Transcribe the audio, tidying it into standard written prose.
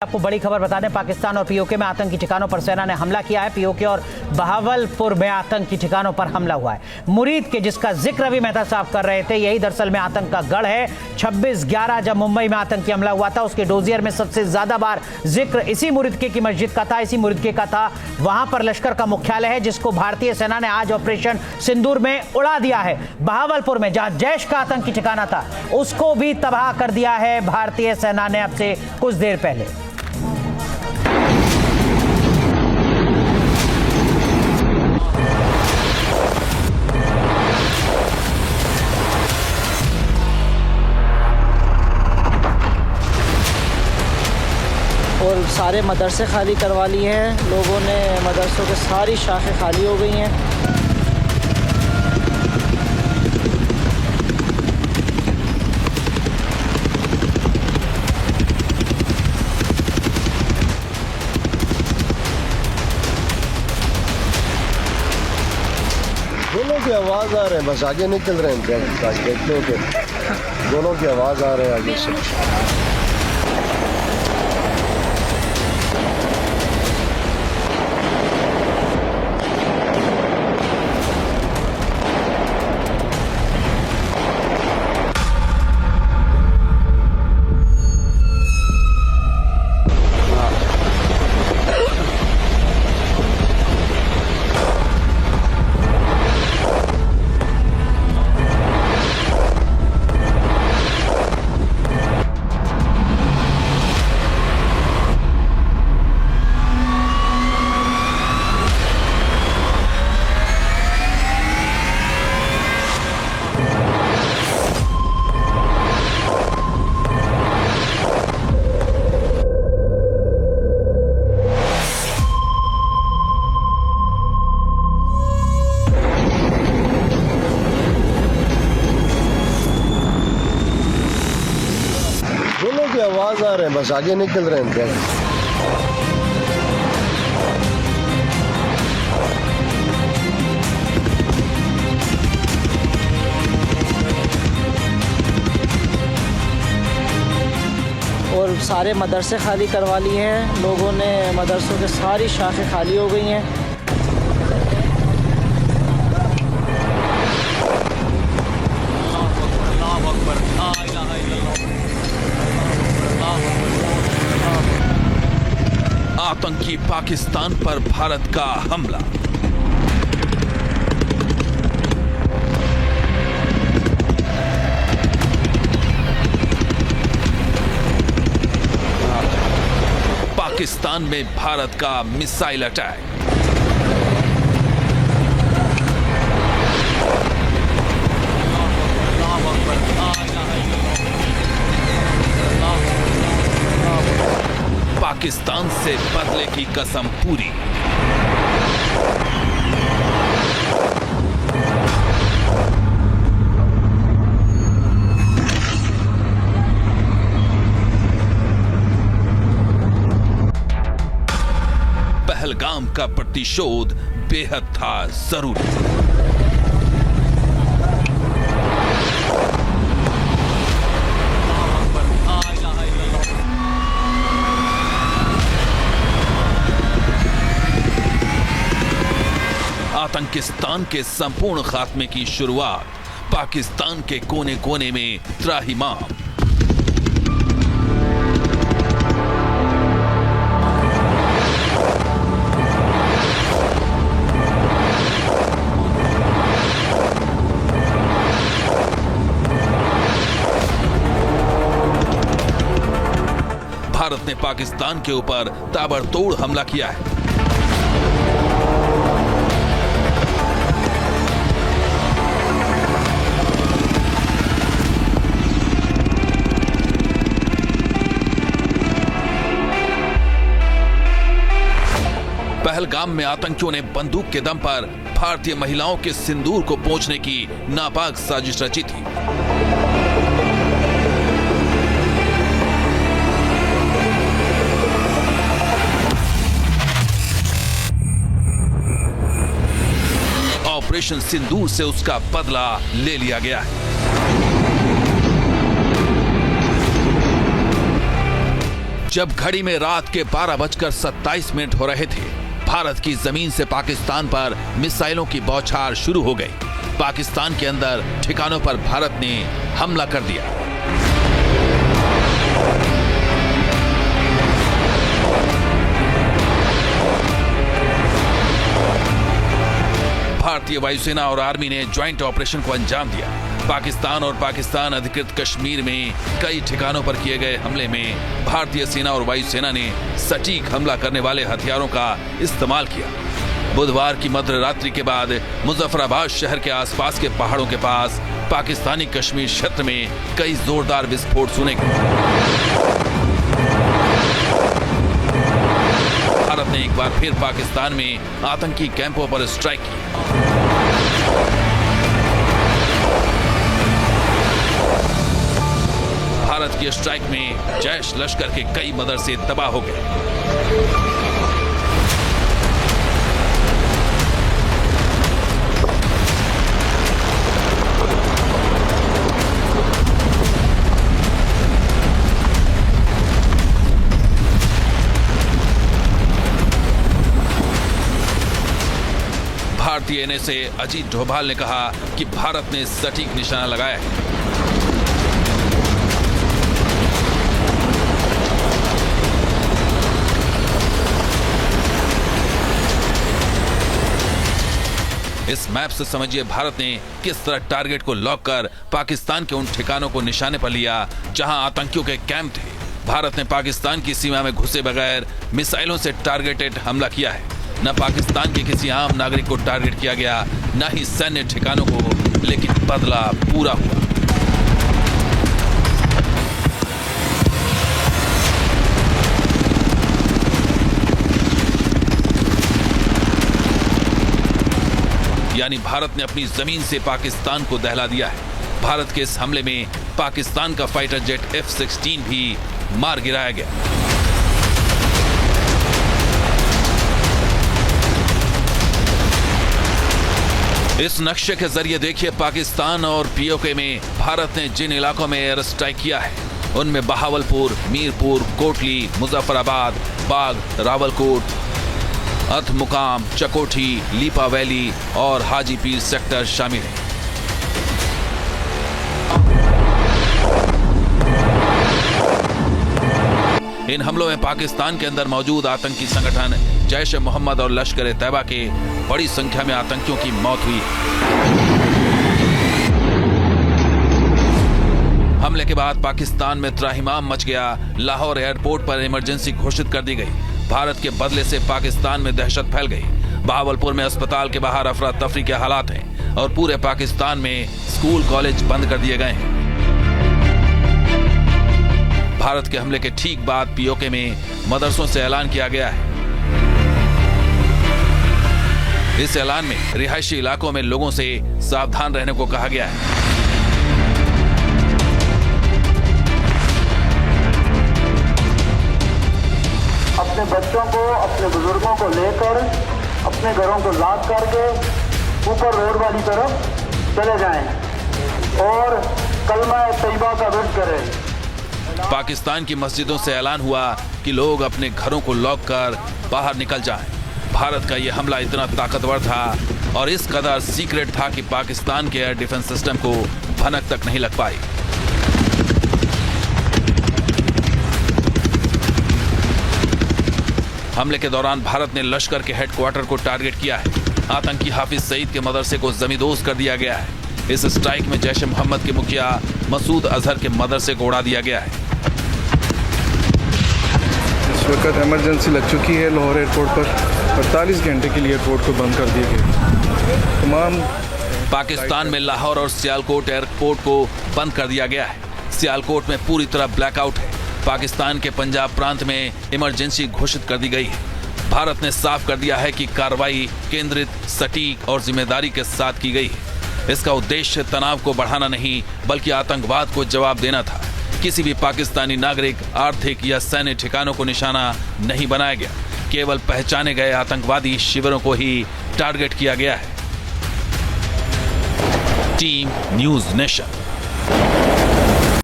आपको बड़ी खबर बता दें, पाकिस्तान और पीओके में आतंकी ठिकानों पर सेना ने हमला किया है। पीओके और बहावलपुर में आतंकी ठिकानों पर हमला हुआ है। मुरीद के जिसका जिक्र अभी मेहता साहब कर रहे थे, यही दरअसल में आतंक का गढ़ है। 26/11 जब मुंबई में आतंकी हमला हुआ था, उसके डोजियर में सबसे ज्यादा बार जिक्र इसी मुरीदके की मस्जिद का था, इसी मुरीदके का था। वहां पर लश्कर का मुख्यालय है, जिसको भारतीय सेना ने आज ऑपरेशन सिंदूर में उड़ा दिया है। बहावलपुर में जहां जैश का आतंकी ठिकाना था, उसको भी तबाह कर दिया है भारतीय सेना ने अब से कुछ देर पहले। और सारे मदरसे खाली करवा लिए हैं लोगों ने। मदरसों के सारी शाखें खाली हो गई हैं। दोनों की आवाज़ आ रहे हैं, बस आगे निकल रहे हैं। देखते हो कि दोनों की आवाज़ आ रहे हैं आगे से। दोनों की आवाज़ आ रहे हैं, बस आगे निकल रहे हैं। और सारे मदरसे खाली करवा लिए हैं लोगों ने। मदरसों के सारी शाखें खाली हो गई हैं। आतंकी पाकिस्तान पर भारत का हमला। पाकिस्तान में भारत का मिसाइल अटैक। पाकिस्तान से बदले की कसम पूरी। पहलगाम का प्रतिशोध बेहद था जरूरी। आतंकिस्तान के संपूर्ण खात्मे की शुरुआत पाकिस्तान के कोने कोने में त्राहिमाम। भारत ने पाकिस्तान के ऊपर ताबड़तोड़ हमला किया है। पहलगाम में आतंकियों ने बंदूक के दम पर भारतीय महिलाओं के सिंदूर को पोंछने की नापाक साजिश रची थी। ऑपरेशन सिंदूर से उसका बदला ले लिया गया है। जब घड़ी में रात के 12:27 हो रहे थे, भारत की जमीन से पाकिस्तान पर मिसाइलों की बौछार शुरू हो गई। पाकिस्तान के अंदर ठिकानों पर भारत ने हमला कर दिया। भारतीय वायुसेना और आर्मी ने ज्वाइंट ऑपरेशन को अंजाम दिया। पाकिस्तान और पाकिस्तान अधिकृत कश्मीर में कई ठिकानों पर किए गए हमले में भारतीय सेना और वायुसेना ने सटीक हमला करने वाले हथियारों का इस्तेमाल किया। बुधवार की मध्य रात्रि के बाद मुजफ्फराबाद शहर के आसपास के पहाड़ों के पास पाकिस्तानी कश्मीर क्षेत्र में कई जोरदार विस्फोट सुने गए। भारत ने एक बार फिर पाकिस्तान में आतंकी कैंपों पर स्ट्राइक की। भारत की स्ट्राइक में जैश लश्कर के कई मदरसे तबाह हो गए। भारतीय एनएसए अजीत डोभाल ने कहा कि भारत ने सटीक निशाना लगाया है। इस मैप से समझिए भारत ने किस तरह टारगेट को लॉक कर पाकिस्तान के उन ठिकानों को निशाने पर लिया जहां आतंकियों के कैंप थे। भारत ने पाकिस्तान की सीमा में घुसे बगैर मिसाइलों से टारगेटेड हमला किया है। न पाकिस्तान के किसी आम नागरिक को टारगेट किया गया, न ही सैन्य ठिकानों को, लेकिन बदला पूरा हुआ। यानी भारत ने अपनी जमीन से पाकिस्तान को दहला दिया है। भारत के इस हमले में पाकिस्तान का फाइटर जेट F-16 भी मार गिराया गया। इस नक्शे के जरिए देखिए पाकिस्तान और पीओके में भारत ने जिन इलाकों में एयर स्ट्राइक किया है उनमें बहावलपुर, मीरपुर, कोटली, मुजफ्फराबाद, बाग, रावलकोट, अथमुकाम, चकोठी, लीपा वैली और हाजीपीर सेक्टर शामिल हैं। इन हमलों में पाकिस्तान के अंदर मौजूद आतंकी संगठन जैश ए मोहम्मद और लश्कर ए तैयबा के बड़ी संख्या में आतंकियों की मौत हुई है। हमले के बाद पाकिस्तान में त्राहिमाम मच गया। लाहौर एयरपोर्ट पर इमरजेंसी घोषित कर दी गई। भारत के बदले से पाकिस्तान में दहशत फैल गई। बहावलपुर में अस्पताल के बाहर अफरा तफरी के हालात हैं और पूरे पाकिस्तान में स्कूल कॉलेज बंद कर दिए गए हैं। भारत के हमले के ठीक बाद पीओके में मदरसों से ऐलान किया गया है। इस ऐलान में रिहायशी इलाकों में लोगों से सावधान रहने को कहा गया है। अपने बच्चों को, अपने बुजुर्गों को लेकर अपने घरों को लॉक करके ऊपर रोड वाली तरफ चले जाएं और कलमा तैयबा का विर्द करें। पाकिस्तान की मस्जिदों से ऐलान हुआ कि लोग अपने घरों को लॉक कर बाहर निकल जाएं। भारत का यह हमला इतना ताकतवर था और इस कदर सीक्रेट था कि पाकिस्तान के एयर डिफेंस सिस्टम को भनक तक नहीं लग पाई। हमले के दौरान भारत ने लश्कर के हेडक्वार्टर को टारगेट किया है। आतंकी हाफिज सईद के मदरसे को जमींदोज कर दिया गया है। इस स्ट्राइक में जैश ए मोहम्मद के मुखिया मसूद अजहर के मदरसे को उड़ा दिया गया है। इस वक्त इमरजेंसी लग चुकी है। लाहौर एयरपोर्ट पर 48 घंटे के लिए एयरपोर्ट को बंद कर दिया गया। तमाम पाकिस्तान में लाहौर और सियालकोट एयरपोर्ट को बंद कर दिया गया है। सियालकोट में पूरी तरह ब्लैकआउट है। पाकिस्तान के पंजाब प्रांत में इमरजेंसी घोषित कर दी गई है। भारत ने साफ कर दिया है कि कार्रवाई केंद्रित, सटीक और जिम्मेदारी के साथ की गई है। इसका उद्देश्य तनाव को बढ़ाना नहीं बल्कि आतंकवाद को जवाब देना था। किसी भी पाकिस्तानी नागरिक, आर्थिक या सैन्य ठिकानों को निशाना नहीं बनाया गया। केवल पहचाने गए आतंकवादी शिविरों को ही टारगेट किया गया है। Team news nation.